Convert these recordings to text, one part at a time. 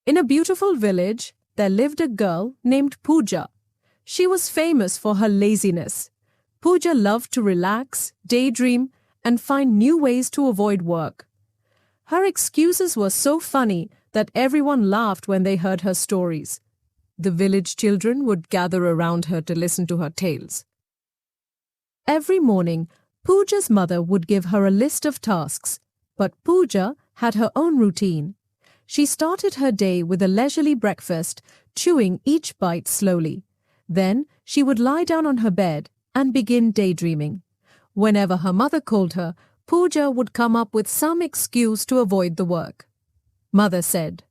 In a beautiful village, there lived a girl named Pooja. She was famous for her laziness. Pooja loved to relax, daydream, and find new ways to avoid work. Her excuses were so funny that everyone laughed when they heard her stories. The village children would gather around her to listen to her tales. Every morning, Pooja's mother would give her a list of tasks, but Pooja had her own routine. She started her day with a leisurely breakfast, chewing each bite slowly. Then she would lie down on her bed and begin daydreaming. Whenever her mother called her, Pooja would come up with some excuse to avoid the work. Mother said,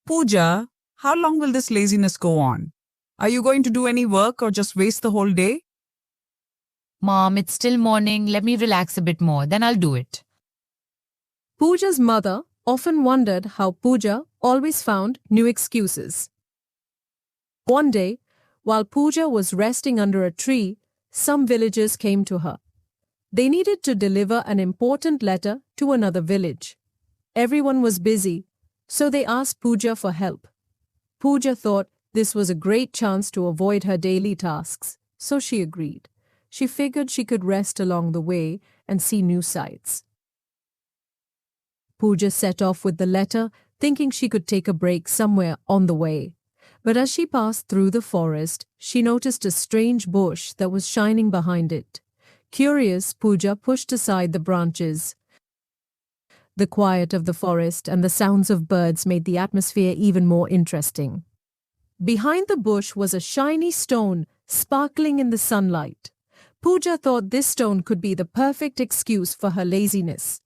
Pooja, how long will this laziness go on? Are you going to do any work or just waste the whole day? Mom, it's still morning. Let me relax a bit more, then I'll do it. Pooja's mother often wondered how Pooja always found new excuses. One day, while Pooja was resting under a tree, some villagers came to her. They needed to deliver an important letter to another village. Everyone was busy, so they asked Pooja for help. Pooja thought this was a great chance to avoid her daily tasks, so she agreed. She figured she could rest along the way and see new sights. Pooja set off with the letter, thinking she could take a break somewhere on the way. But as she passed through the forest, she noticed a strange bush that was shining behind it. Curious, Pooja pushed aside the branches. The quiet of the forest and the sounds of birds made the atmosphere even more interesting. Behind the bush was a shiny stone, sparkling in the sunlight. Pooja thought this stone could be the perfect excuse for her laziness.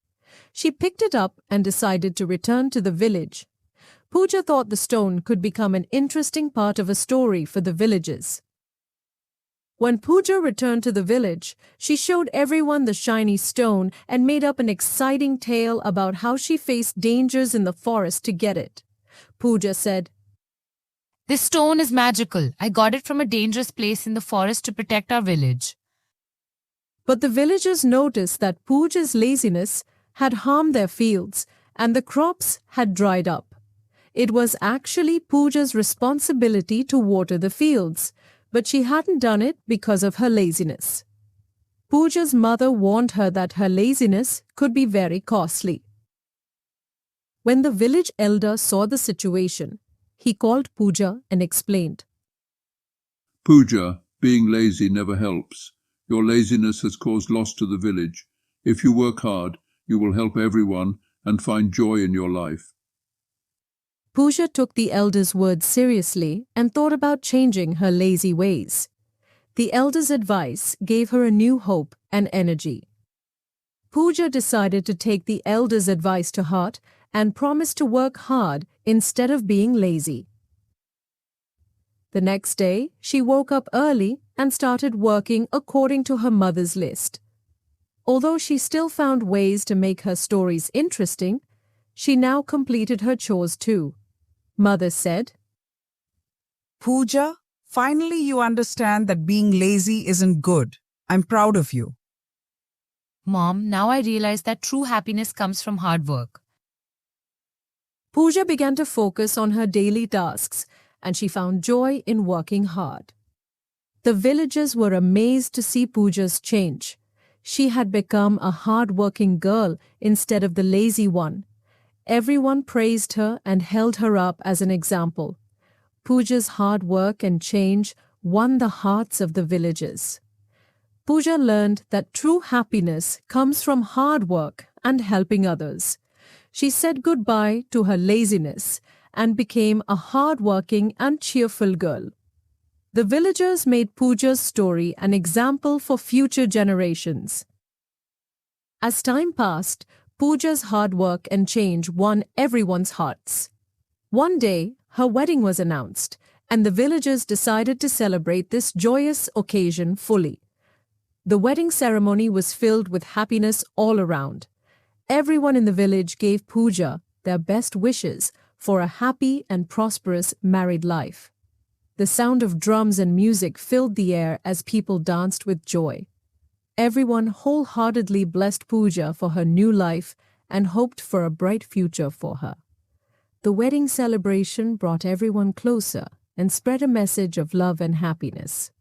She picked it up and decided to return to the village. Pooja thought the stone could become an interesting part of a story for the villagers. When Pooja returned to the village, she showed everyone the shiny stone and made up an exciting tale about how she faced dangers in the forest to get it. Pooja said, This stone is magical. I got it from a dangerous place in the forest to protect our village. But the villagers noticed that Pooja's laziness had harmed their fields and the crops had dried up. It was actually Pooja's responsibility to water the fields, but she hadn't done it because of her laziness. Pooja's mother warned her that her laziness could be very costly. When the village elder saw the situation, he called Pooja and explained, Pooja, being lazy never helps. Your laziness has caused loss to the village. If you work hard, you will help everyone and find joy in your life. Pooja took the elder's words seriously and thought about changing her lazy ways. The elder's advice gave her a new hope and energy. Pooja decided to take the elder's advice to heart and promised to work hard instead of being lazy. The next day, she woke up early and started working according to her mother's list. Although she still found ways to make her stories interesting, she now completed her chores too. Mother said, Pooja, finally you understand that being lazy isn't good. I'm proud of you. Mom, now I realize that true happiness comes from hard work. Pooja began to focus on her daily tasks, and she found joy in working hard. The villagers were amazed to see Pooja's change. She had become a hard-working girl instead of the lazy one. Everyone praised her and held her up as an example. Pooja's hard work and change won the hearts of the villagers. Pooja learned that true happiness comes from hard work and helping others. She said goodbye to her laziness and became a hard-working and cheerful girl. The villagers made Pooja's story an example for future generations. As time passed, Pooja's hard work and change won everyone's hearts. One day, her wedding was announced, and the villagers decided to celebrate this joyous occasion fully. The wedding ceremony was filled with happiness all around. Everyone in the village gave Pooja their best wishes for a happy and prosperous married life. The sound of drums and music filled the air as people danced with joy. Everyone wholeheartedly blessed Pooja for her new life and hoped for a bright future for her. The wedding celebration brought everyone closer and spread a message of love and happiness.